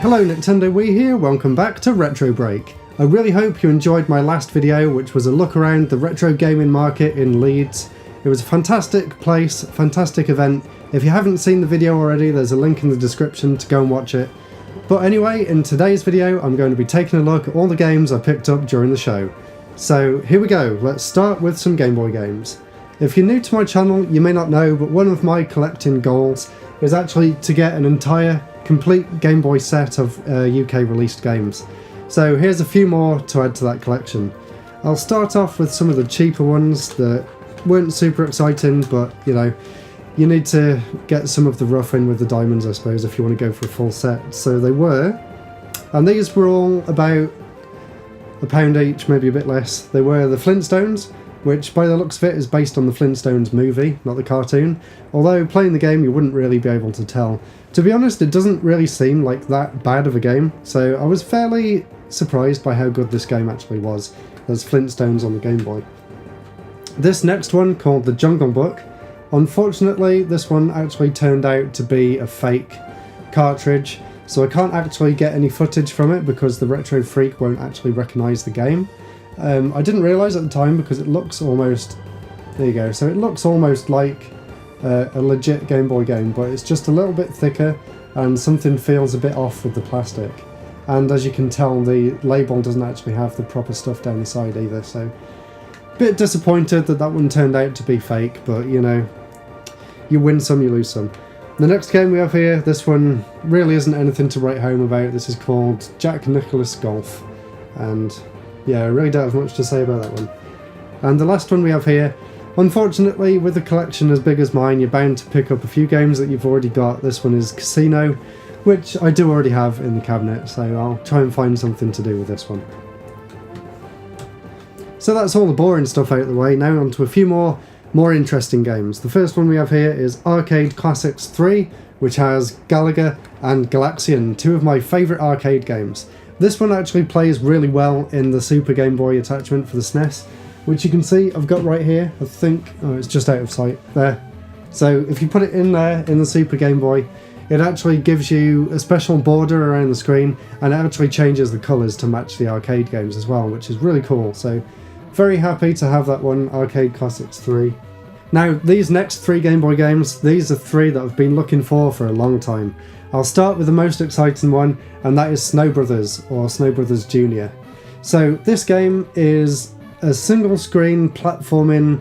Hello Nintendo Wii here, welcome back to RetroBreak. I really hope you enjoyed my last video, which was a look around the retro gaming market in Leeds. It was a fantastic place, fantastic event. If you haven't seen the video already, there's a link in the description to go and watch it. But anyway, in today's video I'm going to be taking a look at all the games I picked up during the show. So here we go, let's start with some Game Boy games. If you're new to my channel, you may not know, but one of my collecting goals is actually to get an entire complete Game Boy set of UK released games. So here's a few more to add to that collection. I'll start off with some of the cheaper ones that weren't super exciting, but you know, you need to get some of the rough in with the diamonds, I suppose, if you want to go for a full set. So they were, and these were all about £1 each, maybe a bit less. They were the Flintstones, which by the looks of it is based on the Flintstones movie, not the cartoon, although playing the game you wouldn't really be able to tell. To be honest, it doesn't really seem like that bad of a game, so I was fairly surprised by how good this game actually was, as Flintstones on the Game Boy. This next one, called The Jungle Book, unfortunately this one actually turned out to be a fake cartridge, so I can't actually get any footage from it because the Retro Freak won't actually recognise the game. I didn't realise at the time because it looks almost... there you go, so it looks almost like a legit Game Boy game, but it's just a little bit thicker and something feels a bit off with the plastic. And as you can tell, the label doesn't actually have the proper stuff down the side either, so a bit disappointed that that one turned out to be fake, but you know, you win some, you lose some. The next game we have here, this one really isn't anything to write home about. This is called Jack Nicklaus Golf, and yeah, I really don't have much to say about that one. And the last one we have here, unfortunately, with a collection as big as mine, you're bound to pick up a few games that you've already got. This one is Casino, which I do already have in the cabinet, so I'll try and find something to do with this one. So that's all the boring stuff out of the way, now on to a few more interesting games. The first one we have here is Arcade Classics 3, which has Galaga and Galaxian, two of my favourite arcade games. This one actually plays really well in the Super Game Boy attachment for the SNES, which you can see I've got right here. I think, oh, it's just out of sight there. So if you put it in there in the Super Game Boy, it actually gives you a special border around the screen, and it actually changes the colours to match the arcade games as well, which is really cool. So very happy to have that one, Arcade Classics 3. Now these next three Game Boy games, these are three that I've been looking for a long time. I'll start with the most exciting one, and that is Snow Brothers, or Snow Brothers Jr. So this game is a single screen platforming,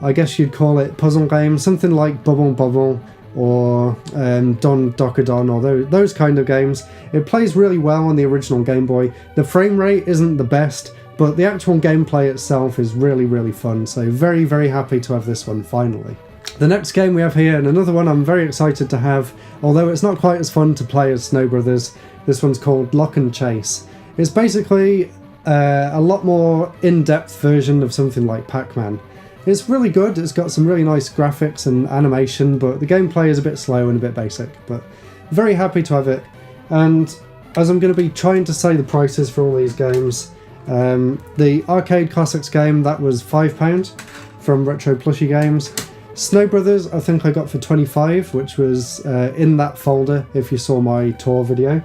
I guess you'd call it puzzle game, something like Bubble Bobble or Don Dokadon, or those kind of games. It plays really well on the original Game Boy. The frame rate isn't the best, but the actual gameplay itself is really fun, so very happy to have this one finally. The next game we have here, and another one I'm very excited to have, although it's not quite as fun to play as Snow Brothers. This one's called Lock and Chase. It's basically a lot more in-depth version of something like Pac-Man. It's really good, it's got some really nice graphics and animation, but the gameplay is a bit slow and a bit basic, but very happy to have it. And as I'm going to be trying to say the prices for all these games, the Arcade Classics game, that was £5 from Retro Plushy Games. Snow Brothers I think I got for 25, which was in that folder if you saw my tour video.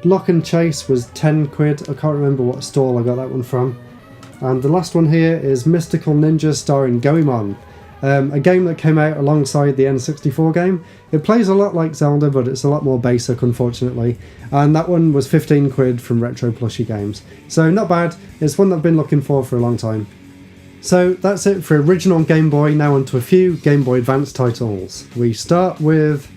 Lock and Chase was 10 quid, I can't remember what stall I got that one from. And the last one here is Mystical Ninja starring Goemon, a game that came out alongside the N64 game. It plays a lot like Zelda, but it's a lot more basic unfortunately, and that one was 15 quid from Retro Plushy Games. So not bad, it's one that I've been looking for a long time. So that's it for original Game Boy, now onto a few Game Boy Advance titles. We start with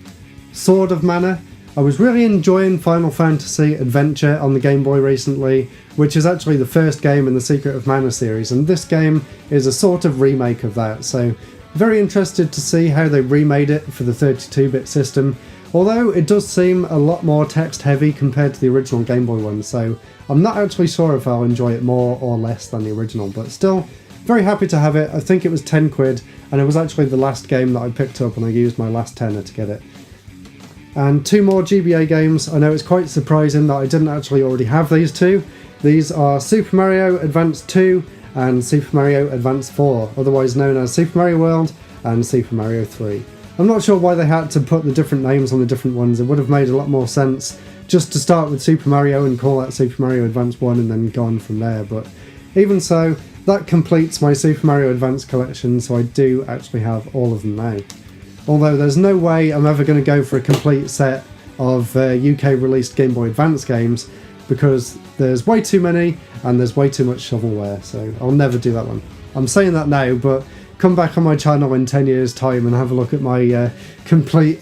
Sword of Mana. I was really enjoying Final Fantasy Adventure on the Game Boy recently, which is actually the first game in the Secret of Mana series, and this game is a sort of remake of that, so very interested to see how they remade it for the 32-bit system, although it does seem a lot more text heavy compared to the original Game Boy one, so I'm not actually sure if I'll enjoy it more or less than the original, but still very happy to have it. I think it was 10 quid, and it was actually the last game that I picked up, and I used my last tenner to get it. And two more GBA games. I know it's quite surprising that I didn't actually already have these two. These are Super Mario Advance 2 and Super Mario Advance 4, otherwise known as Super Mario World and Super Mario 3. I'm not sure why they had to put the different names on the different ones. It would have made a lot more sense just to start with Super Mario and call that Super Mario Advance 1 and then go on from there. But even so, that completes my Super Mario Advance collection, so I do actually have all of them now. Although there's no way I'm ever going to go for a complete set of UK released Game Boy Advance games, because there's way too many and there's way too much shovelware, so I'll never do that one. I'm saying that now, but come back on my channel in 10 years time and have a look at my complete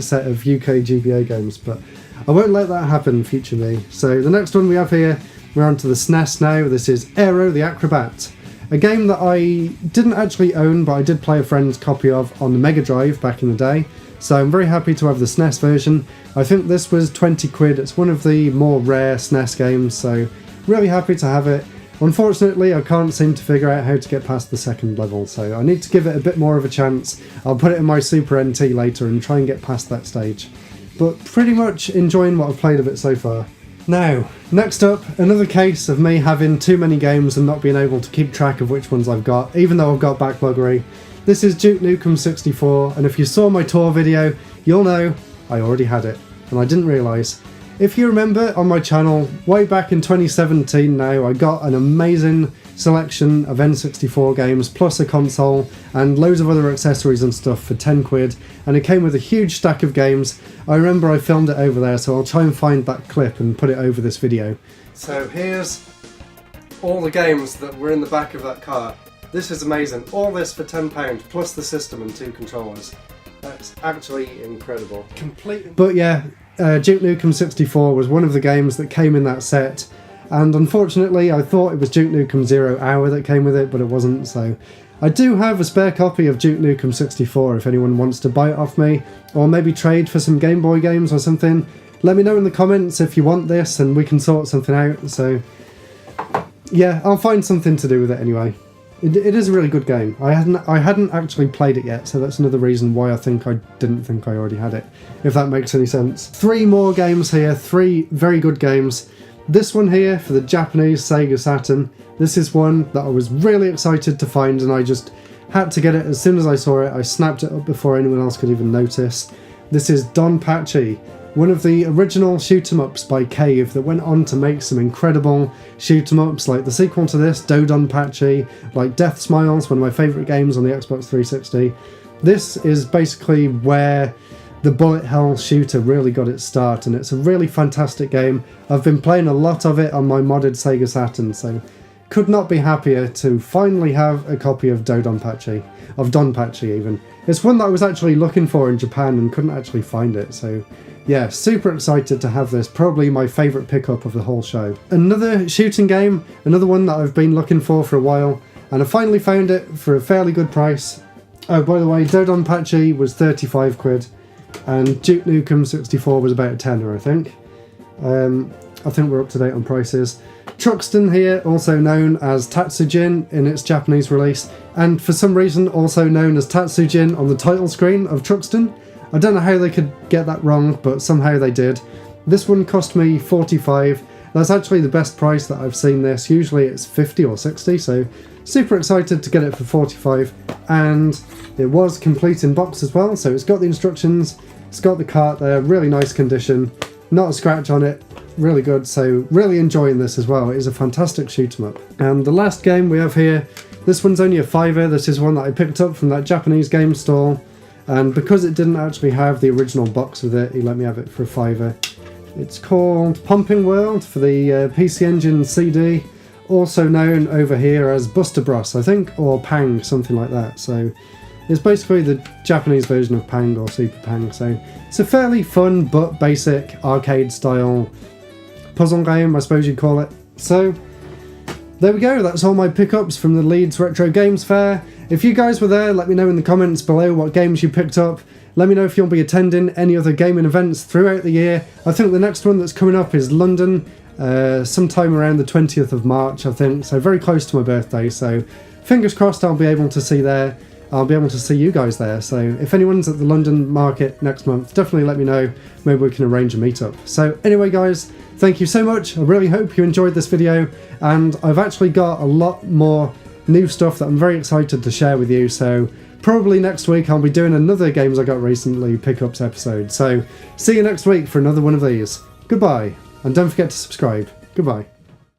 set of UK GBA games, but I won't let that happen, future me. So the next one we have here, we're on to the SNES now. This is Aero the Acrobat, a game that I didn't actually own, but I did play a friend's copy of on the Mega Drive back in the day, so I'm very happy to have the SNES version. I think this was 20 quid, it's one of the more rare SNES games, so really happy to have it. Unfortunately, I can't seem to figure out how to get past the second level, so I need to give it a bit more of a chance. I'll put it in my Super NT later and try and get past that stage. But pretty much enjoying what I've played of it so far. Now, next up, another case of me having too many games and not being able to keep track of which ones I've got, even though I've got backloggery. This is Duke Nukem 64, and if you saw my tour video, you'll know I already had it, and I didn't realise. If you remember on my channel, way back in 2017 now, I got an amazing selection of N64 games, plus a console, and loads of other accessories and stuff for 10 quid, and it came with a huge stack of games. I remember I filmed it over there, so I'll try and find that clip and put it over this video. So here's all the games that were in the back of that car. This is amazing. All this for £10, plus the system and 2 controllers. That's actually incredible. But yeah, Duke Nukem 64 was one of the games that came in that set, and unfortunately I thought it was Duke Nukem 0 Hour that came with it, but it wasn't, so I do have a spare copy of Duke Nukem 64 if anyone wants to buy it off me, or maybe trade for some Game Boy games or something. Let me know in the comments if you want this and we can sort something out, so yeah, I'll find something to do with it anyway. It is a really good game. I hadn't actually played it yet, so that's another reason why I didn't think I already had it, if that makes any sense. 3 more games here, 3 very good games. This one here for the Japanese Sega Saturn. This is one that I was really excited to find, and I just had to get it as soon as I saw it. I snapped it up before anyone else could even notice. This is Donpachi, one of the original shoot-em-ups by Cave that went on to make some incredible shoot-em-ups, like the sequel to this, Dodonpachi, like Death Smiles, one of my favourite games on the Xbox 360. This is basically where the bullet hell shooter really got its start, and it's a really fantastic game. I've been playing a lot of it on my modded Sega Saturn, so could not be happier to finally have a copy of Donpachi even. It's one that I was actually looking for in Japan and couldn't actually find it, so yeah, super excited to have this, probably my favourite pickup of the whole show. Another shooting game, another one that I've been looking for a while, and I finally found it for a fairly good price. Oh, by the way, Dodonpachi was 35 quid, and Duke Nukem 64 was about a tenner, I think. I think we're up to date on prices. Truxton here, also known as Tatsujin in its Japanese release, and for some reason also known as Tatsujin on the title screen of Truxton. I don't know how they could get that wrong, but somehow they did. This one cost me 45. That's actually the best price that I've seen this. Usually it's 50 or 60, so super excited to get it for 45. And it was complete in box as well, so it's got the instructions, it's got the cart there, really nice condition, not a scratch on it, really good, so really enjoying this as well. It is a fantastic shoot 'em up. And the last game we have here, this one's only a £5. This is one that I picked up from that Japanese game stall. And because it didn't actually have the original box with it, he let me have it for a £5. It's called Pumping World for the PC Engine CD, also known over here as Buster Bros, I think, or Pang, something like that. So it's basically the Japanese version of Pang or Super Pang. So it's a fairly fun but basic arcade style puzzle game, I suppose you'd call it. So there we go, that's all my pickups from the Leeds Retro Games Fair. If you guys were there, let me know in the comments below what games you picked up. Let me know if you'll be attending any other gaming events throughout the year. I think the next one that's coming up is London, sometime around the 20th of March, I think, so very close to my birthday, so fingers crossed I'll be able to see there. I'll be able to see you guys there, so if anyone's at the London market next month, definitely let me know. Maybe we can arrange a meetup. So anyway guys, thank you so much. I really hope you enjoyed this video, and I've actually got a lot more new stuff that I'm very excited to share with you, so probably next week I'll be doing another Games I Got Recently pickups episode. So see you next week for another one of these. Goodbye, and don't forget to subscribe. Goodbye.